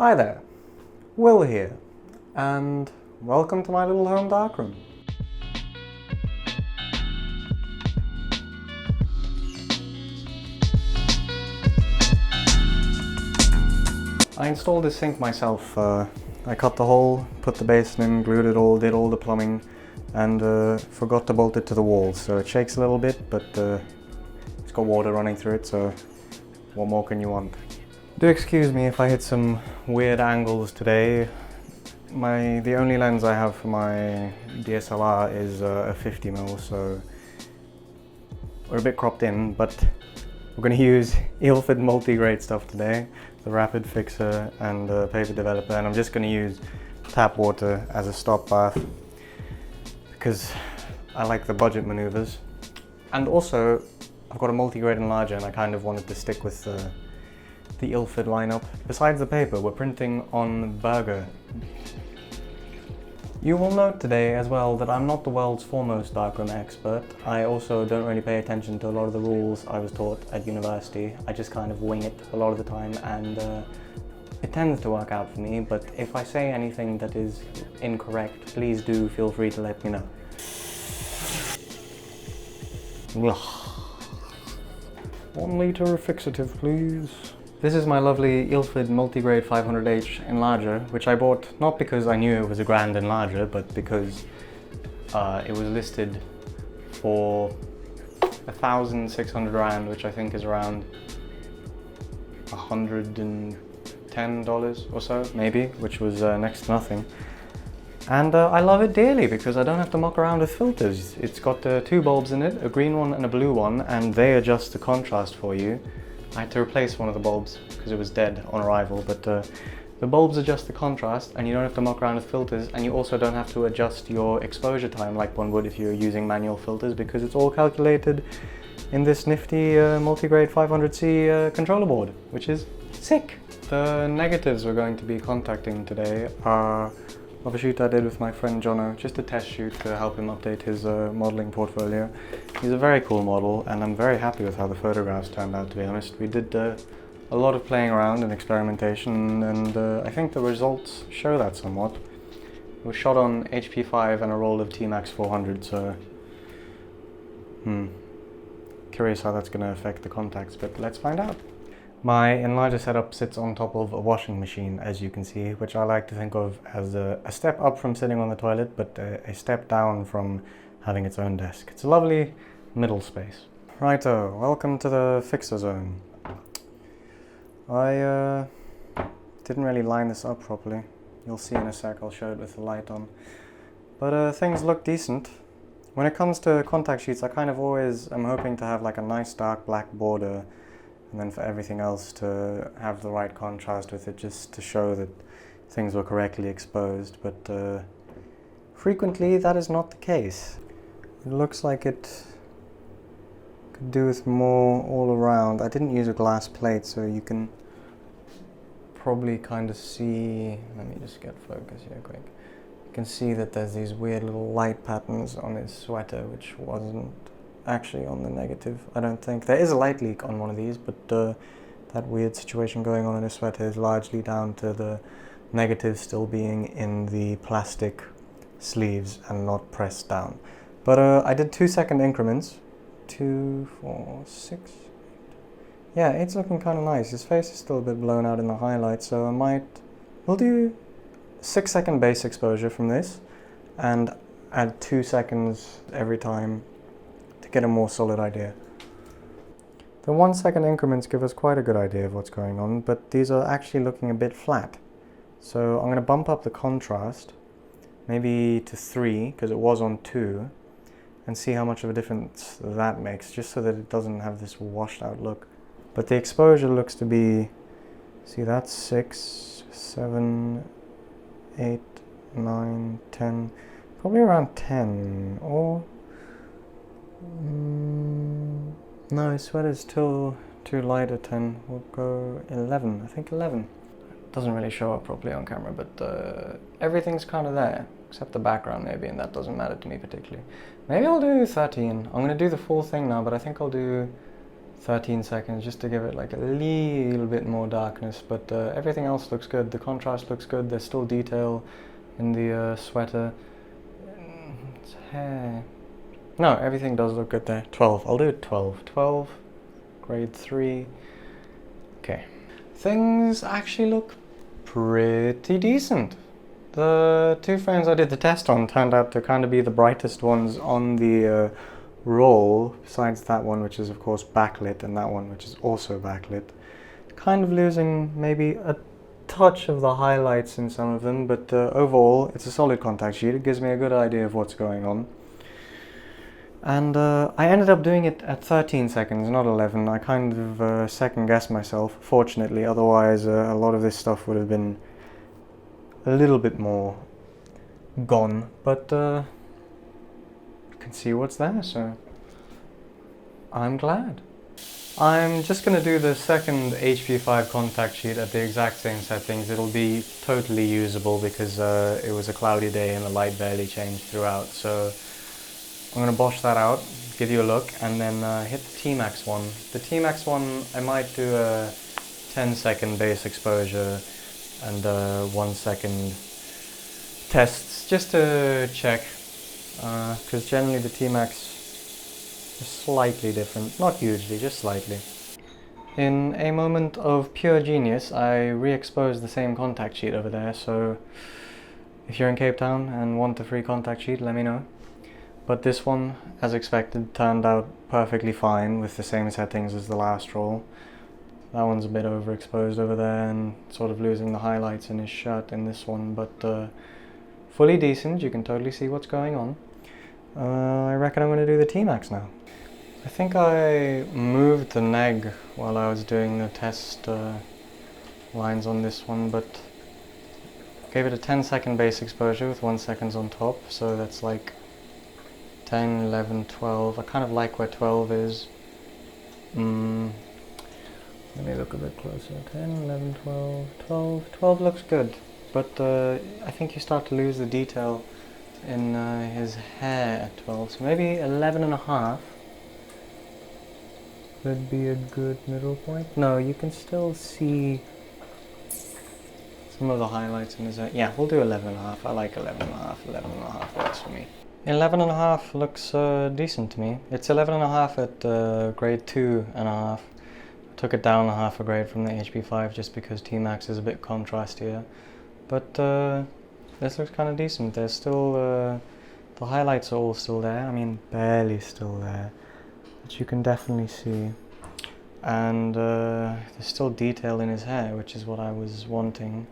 Hi there, Will here, and welcome to my little home darkroom. I installed this sink myself. I cut the hole, put the basin in, glued it all, did all the plumbing, and forgot to bolt it to the wall, so it shakes a little bit, but it's got water running through it, so what more can you want? Do excuse me if I hit some weird angles today. The only lens I have for my DSLR is a 50mm, so we're a bit cropped in, but we're going to use Ilford Multigrade stuff today, the rapid fixer and paper developer, and I'm just going to use tap water as a stop bath because I like the budget maneuvers. And also, I've got a multigrade enlarger and I kind of wanted to stick with the Ilford lineup. Besides the paper, we're printing on burger. You will note today as well that I'm not the world's foremost darkroom expert. I also don't really pay attention to a lot of the rules I was taught at university. I just kind of wing it a lot of the time, and it tends to work out for me, but if I say anything that is incorrect, please do feel free to let me know. 1 litre of fixative, please. This is my lovely Ilford Multigrade 500H Enlarger, which I bought not because I knew it was a grand enlarger, but because it was listed for 1,600 rand, which I think is around $110 or so, maybe, which was next to nothing. And I love it dearly because I don't have to muck around with filters. It's got 2 bulbs in it, a green one and a blue one, and they adjust the contrast for you. I had to replace one of the bulbs because it was dead on arrival, but the bulbs adjust the contrast and you don't have to muck around with filters, and you also don't have to adjust your exposure time like one would if you're using manual filters, because it's all calculated in this nifty Multigrade 500C controller board, which is sick. The negatives we're going to be contacting today are of a shoot I did with my friend Jono, just a test shoot to help him update his modelling portfolio. He's a very cool model and I'm very happy with how the photographs turned out, to be honest. We did a lot of playing around and experimentation, and I think the results show that somewhat. It was shot on HP5 and a roll of T-Max 400, so curious how that's going to affect the contacts, but let's find out. My Enlarger setup sits on top of a washing machine, as you can see, which I like to think of as a step up from sitting on the toilet, but a step down from having its own desk. It's a lovely middle space. Righto, welcome to the fixer zone. I didn't really line this up properly. You'll see in a sec, I'll show it with the light on. But things look decent. When it comes to contact sheets, I kind of always am hoping to have like a nice dark black border, and then for everything else to have the right contrast with it, just to show that things were correctly exposed, but frequently that is not the case. It looks like it could do with more all around. I didn't use a glass plate, so you can probably kind of see, let me just get focus here quick. You can see that there's these weird little light patterns on his sweater, which wasn't actually on the negative, I don't think. There is a light leak on one of these, but that weird situation going on in his sweater is largely down to the negative still being in the plastic sleeves and not pressed down. But I did 2-second increments. 2, 4, 6, 8. Yeah, 8's looking kind of nice. His face is still a bit blown out in the highlights, so we'll do 6-second base exposure from this and add 2 seconds every time to get a more solid idea. The 1-second increments give us quite a good idea of what's going on, but these are actually looking a bit flat. So I'm going to bump up the contrast, maybe to 3, because it was on 2, and see how much of a difference that makes, just so that it doesn't have this washed out look. But the exposure looks to be, see, that's 6, 7, 8, 9, 10, probably around 10, or no, his sweater's still too light at 10. We'll go 11. I think 11. It doesn't really show up properly on camera, but everything's kind of there, except the background maybe, and that doesn't matter to me particularly. Maybe I'll do 13. I'm going to do the full thing now, but I think I'll do 13 seconds just to give it like a little bit more darkness, but everything else looks good. The contrast looks good. There's still detail in the sweater. It's hair. No, everything does look good there. 12. I'll do it 12. 12, grade 3. Okay. Things actually look pretty decent. The 2 frames I did the test on turned out to kind of be the brightest ones on the roll, besides that one, which is of course backlit, and that one which is also backlit. Kind of losing maybe a touch of the highlights in some of them, but overall it's a solid contact sheet. It gives me a good idea of what's going on. And I ended up doing it at 13 seconds, not 11. I kind of second guessed myself, fortunately, otherwise a lot of this stuff would have been a little bit more gone, but you can see what's there, so I'm glad. I'm just going to do the second HP5 contact sheet at the exact same settings. It'll be totally usable because it was a cloudy day and the light barely changed throughout, so I'm going to bosh that out, give you a look, and then hit the T-Max one. The T-Max one, I might do a 10-second base exposure and 1 second tests just to check, because generally the T-Max is slightly different, not hugely, just slightly. In a moment of pure genius, I re-exposed the same contact sheet over there, so if you're in Cape Town and want a free contact sheet, let me know. But this one, as expected, turned out perfectly fine with the same settings as the last roll. That one's a bit overexposed over there and sort of losing the highlights in his shirt in this one, but fully decent. You can totally see what's going on. I reckon I'm going to do the T-Max now. I think I moved the neg while I was doing the test lines on this one, but gave it a 10-second base exposure with 1 second on top, so that's like 10, 11, 12. I kind of like where 12 is. Let me look a bit closer. 10, 11, 12, 12. 12 looks good, but I think you start to lose the detail in his hair at 12. So maybe 11 and a half could be a good middle point. No, you can still see some of the highlights in his hair. Yeah, we'll do 11 and a half. I like 11 and a half. 11 and a half works for me. 11 and a half looks decent to me. It's 11 and a half at grade 2 and a half. Took it down a half a grade from the HP5 just because T-Max is a bit contrastier. But this looks kind of decent. There's still, the highlights are all still there. I mean, barely still there, but you can definitely see. And there's still detail in his hair, which is what I was wanting.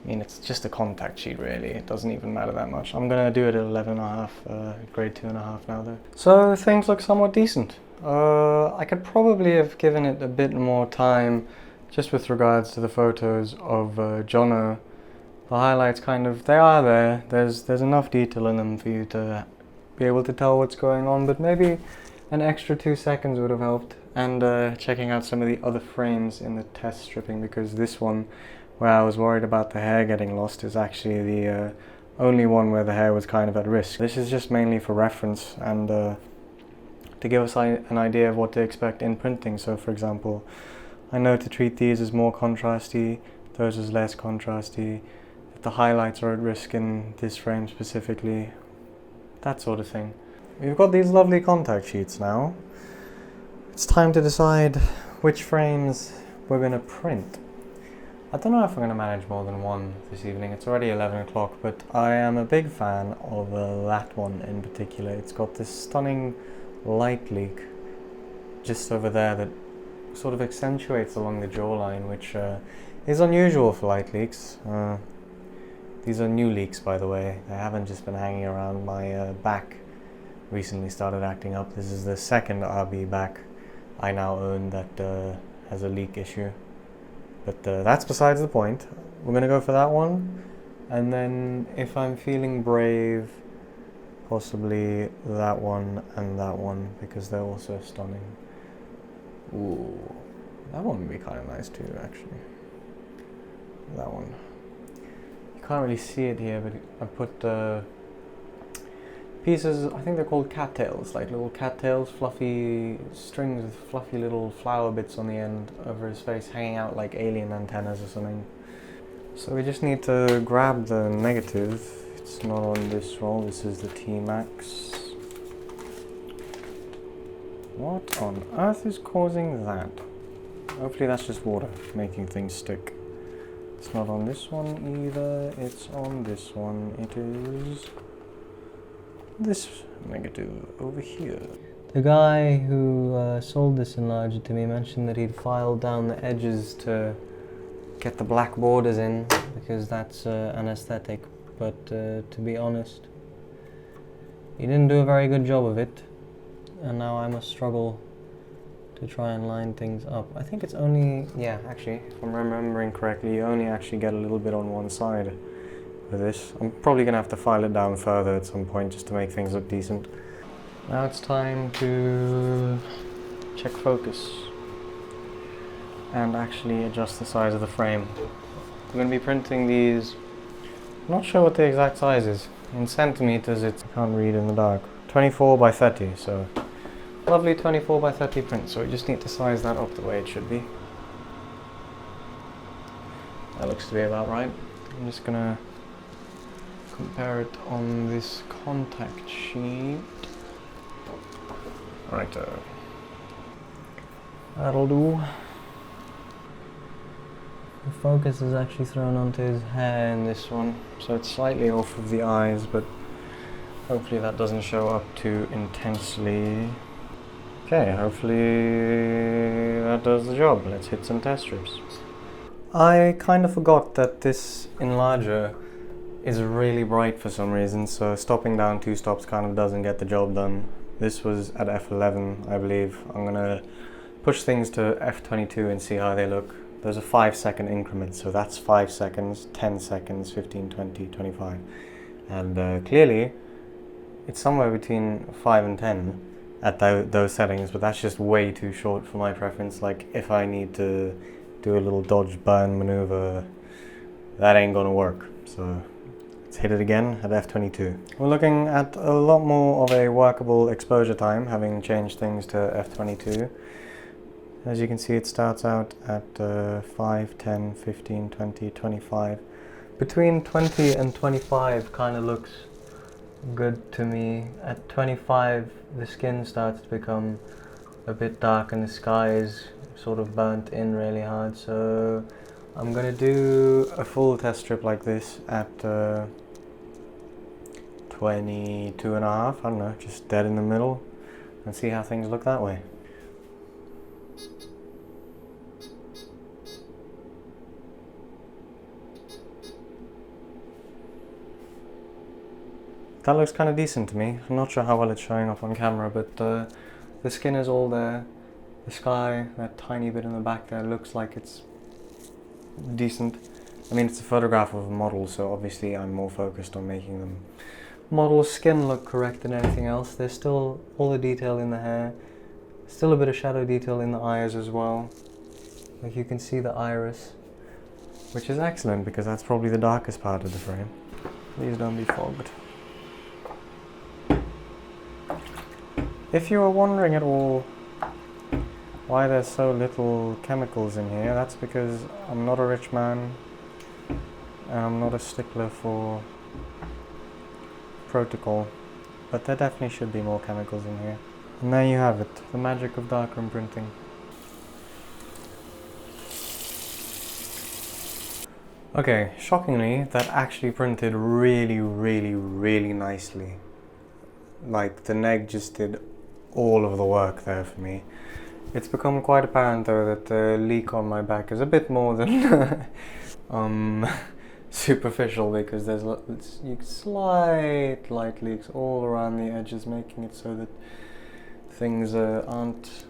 I mean, it's just a contact sheet, really. It doesn't even matter that much. I'm going to do it at 11 and a half, grade 2 and a half now, though. So things look somewhat decent. I could probably have given it a bit more time just with regards to the photos of Jono. The highlights kind of, they are there. There's enough detail in them for you to be able to tell what's going on, but maybe an extra 2 seconds would have helped. And checking out some of the other frames in the test stripping, because this one where I was worried about the hair getting lost is actually the only one where the hair was kind of at risk. This is just mainly for reference and to give us an idea of what to expect in printing. So for example, I know to treat these as more contrasty, those as less contrasty, that the highlights are at risk in this frame specifically, that sort of thing. We've got these lovely contact sheets now. It's time to decide which frames we're going to print. I don't know if I'm going to manage more than one this evening. It's already 11 o'clock, but I am a big fan of that one in particular. It's got this stunning light leak just over there that sort of accentuates along the jawline, which is unusual for light leaks. These are new leaks, by the way. They haven't just been hanging around. My back recently started acting up. This is the second RB back I now own that has a leak issue. But that's besides the point. We're going to go for that one. And then if I'm feeling brave, possibly that one and that one, because they're also stunning. Ooh, that one would be kind of nice too, actually. That one. You can't really see it here, but I put pieces, I think they're called cattails, like little cattails, fluffy strings with fluffy little flower bits on the end over his face, hanging out like alien antennas or something. So we just need to grab the negative. It's not on this roll, this is the T-Max. What on earth is causing that? Hopefully that's just water making things stick. It's not on this one either, it's on this one. It is this negative over here. The guy who sold this Enlarger to me mentioned that he'd filed down the edges to get the black borders in because that's an aesthetic, but to be honest, he didn't do a very good job of it, and now I must struggle to try and line things up. I think it's only, yeah, actually, if I'm remembering correctly, you only actually get a little bit on one side with this. I'm probably gonna have to file it down further at some point just to make things look decent. Now it's time to check focus and actually adjust the size of the frame. I'm going to be printing these, I'm not sure what the exact size is. In centimeters, I can't read in the dark. 24 by 30, so lovely 24 by 30 print. So we just need to size that up the way it should be. That looks to be about right. I'm just going to compare it on this contact sheet. Right, that'll do. The focus is actually thrown onto his hair in this one, so it's slightly off of the eyes, but hopefully that doesn't show up too intensely. Okay, hopefully that does the job. Let's hit some test strips. I kind of forgot that this Enlarger is really bright for some reason, so stopping down 2 stops kind of doesn't get the job done. This was at f11, I believe. I'm gonna push things to f22 and see how they look. There's a 5-second increment, so that's 5 seconds, 10 seconds, 15, 20, 25. And clearly, it's somewhere between 5 and 10 at those settings, but that's just way too short for my preference. Like, if I need to do a little dodge burn maneuver, that ain't gonna work. So let's hit it again at f22. We're looking at a lot more of a workable exposure time, having changed things to f22. As you can see, it starts out at 5, 10, 15, 20, 25. Between 20 and 25 kind of looks good to me. At 25, the skin starts to become a bit dark and the sky is sort of burnt in really hard. So I'm going to do a full test strip like this at 22 and a half, I don't know, just dead in the middle, and see how things look that way. That looks kind of decent to me. I'm not sure how well it's showing up on camera, but the skin is all there. The sky, that tiny bit in the back there, looks like it's decent. I mean, it's a photograph of a model, so obviously I'm more focused on making them model's skin look correct than anything else. There's still all the detail in the hair, still a bit of shadow detail in the eyes as well. Like, you can see the iris, which is excellent because that's probably the darkest part of the frame. Please don't be fogged. If you were wondering at all why there's so little chemicals in here, that's because I'm not a rich man and I'm not a stickler for protocol, but there definitely should be more chemicals in here. And there you have it, the magic of darkroom printing. Okay, shockingly, that actually printed really, really, really nicely. Like, the neg just did all of the work there for me. It's become quite apparent though that the leak on my back is a bit more than superficial, because there's slight light leaks all around the edges, making it so that things aren't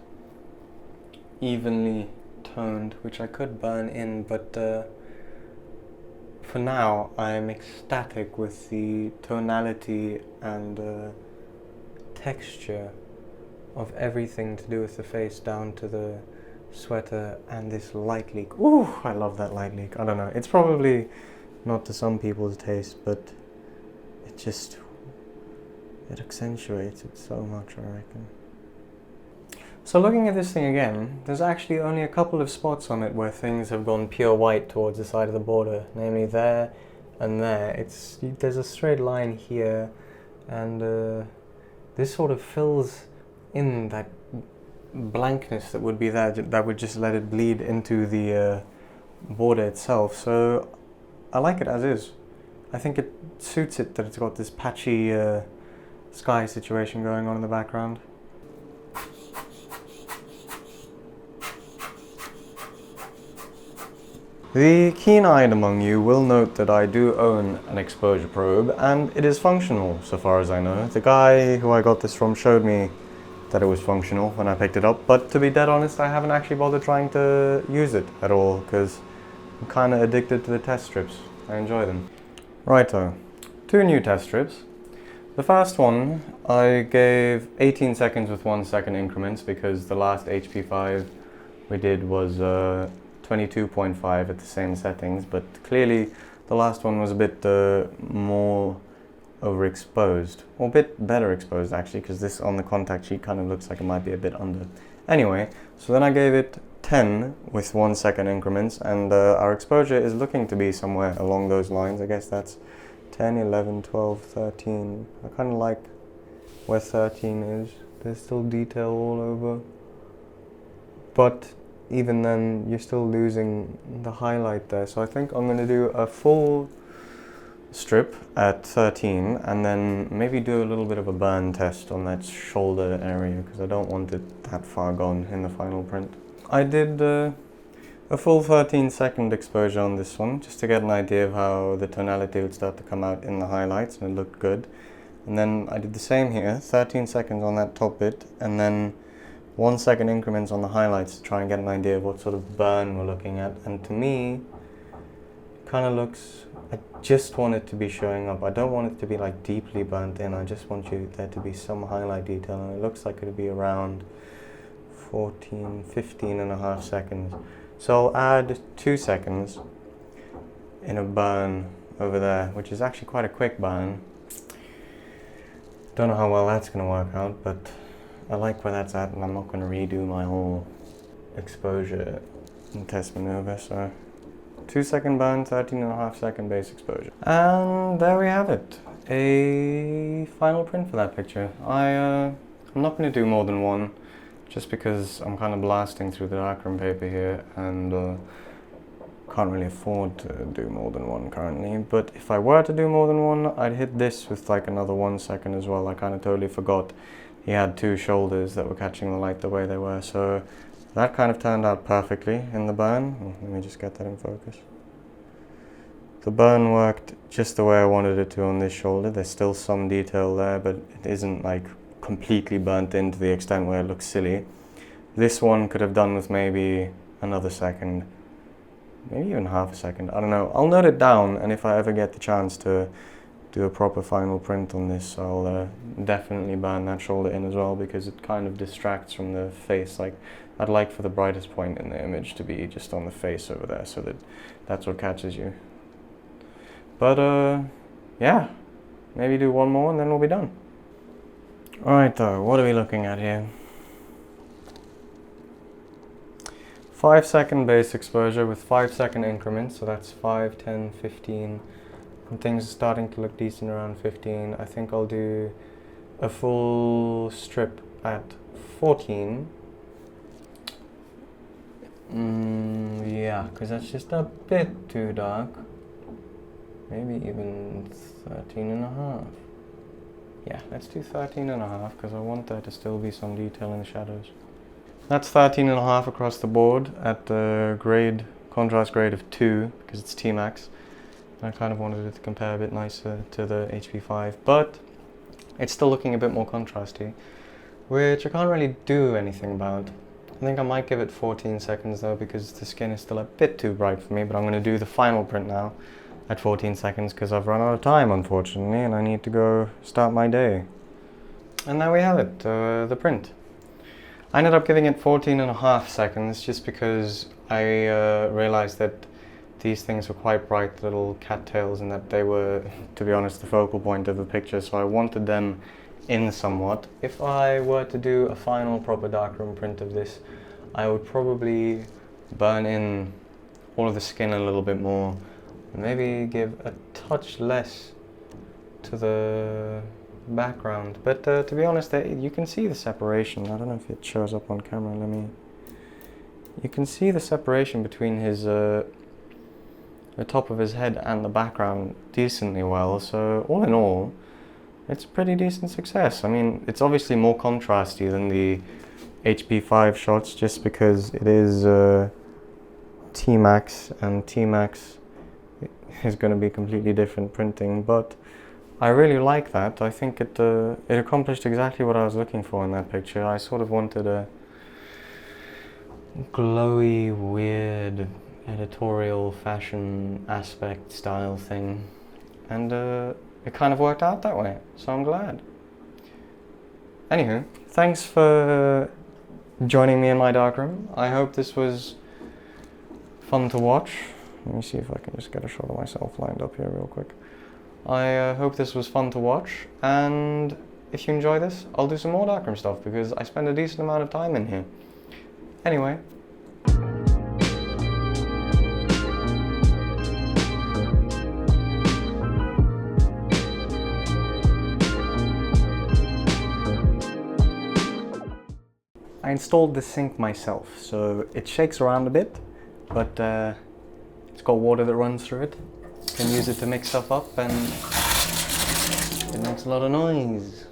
evenly toned, which I could burn in, but for now I'm ecstatic with the tonality and texture of everything to do with the face, down to the sweater and this light leak. Ooh, I love that light leak. I don't know, it's probably not to some people's taste, but it just it accentuates it so much, I reckon. So looking at this thing again, there's actually only a couple of spots on it where things have gone pure white towards the side of the border, namely there and there. There's a straight line here, and this sort of fills in that blankness that would be there, that would just let it bleed into the border itself. So I like it as is. I think it suits it that it's got this patchy sky situation going on in the background. The keen-eyed among you will note that I do own an exposure probe, and it is functional so far as I know. The guy who I got this from showed me that it was functional when I picked it up, but to be dead honest, I haven't actually bothered trying to use it at all because I'm kind of addicted to the test strips. I enjoy them. Righto, 2 new test strips. The first one I gave 18 seconds with 1 second increments because the last HP5 we did was 22.5 at the same settings, but clearly the last one was a bit more overexposed, or a bit better exposed actually, because this on the contact sheet kind of looks like it might be a bit under. Anyway, so then I gave it 10 with 1 second increments, and our exposure is looking to be somewhere along those lines. I guess that's 10, 11, 12, 13. I kind of like where 13 is. There's still detail all over, but even then you're still losing the highlight there. So I think I'm going to do a full strip at 13 and then maybe do a little bit of a burn test on that shoulder area because I don't want it that far gone in the final print. I did a full 13-second exposure on this one just to get an idea of how the tonality would start to come out in the highlights, and it looked good. And then I did the same here, 13 seconds on that top bit, and then 1 second increments on the highlights to try and get an idea of what sort of burn we're looking at. And to me, it kind of looks, I just want it to be showing up. I don't want it to be like deeply burnt in. I just want there to be some highlight detail, and it looks like it'll be around 15 and a half seconds. So I'll add 2 seconds in a burn over there, which is actually quite a quick burn. Don't know how well that's going to work out, but I like where that's at, and I'm not going to redo my whole exposure and test maneuver. So 2 second burn, 13 and a half second base exposure. And there we have it. A final print for that picture. I'm not going to do more than one, just because I'm kind of blasting through the Darkroom paper here, and can't really afford to do more than one currently. But if I were to do more than one, I'd hit this with like another 1 second as well. I kind of totally forgot he had 2 shoulders that were catching the light the way they were. So that kind of turned out perfectly in the burn. Let me just get that in focus. The burn worked just the way I wanted it to on this shoulder. There's still some detail there, but it isn't like completely burnt in to the extent where it looks silly. This one could have done with maybe another second, maybe even half a second, I don't know. I'll note it down, and if I ever get the chance to do a proper final print on this, I'll definitely burn that shoulder in as well, because it kind of distracts from the face. Like, I'd like for the brightest point in the image to be just on the face over there, so that that's what catches you. But yeah, maybe do one more and then we'll be done. Alright though, what are we looking at here? 5 second base exposure with 5 second increments, so that's 5, 10, 15. And things are starting to look decent around 15. I think I'll do a full strip at 14. Yeah, because that's just a bit too dark. Maybe even 13 and a half. Yeah, let's do 13 and a half because I want there to still be some detail in the shadows. That's 13 and a half across the board at the contrast grade of 2 because it's T-Max. I kind of wanted it to compare a bit nicer to the HP5, but it's still looking a bit more contrasty, which I can't really do anything about. I think I might give it 14 seconds though, because the skin is still a bit too bright for me, but I'm going to do the final print now at 14 seconds because I've run out of time, unfortunately, and I need to go start my day. And there we have it, the print. I ended up giving it 14 and a half seconds just because I realized that these things were quite bright little cattails and that they were, to be honest, the focal point of the picture, so I wanted them in somewhat. If I were to do a final proper darkroom print of this, I would probably burn in all of the skin a little bit more, and maybe give a touch less to the background. But to be honest, you can see the separation. I don't know if it shows up on camera. You can see the separation between his the top of his head and the background decently well. So all in all, it's a pretty decent success. I mean, it's obviously more contrasty than the HP5 shots, just because it is T-Max, and T-Max is going to be completely different printing, but I really like that. I think it accomplished exactly what I was looking for in that picture. I sort of wanted a glowy, weird, editorial fashion aspect style thing, and it kind of worked out that way, so I'm glad. Anywho, thanks for joining me in my darkroom. I hope this was fun to watch. Let me see if I can just get a shot of myself lined up here real quick. I hope this was fun to watch, and if you enjoy this, I'll do some more darkroom stuff because I spend a decent amount of time in here. Anyway. I installed the sink myself, so it shakes around a bit, but it's got water that runs through it. You can use it to mix stuff up, and it makes a lot of noise.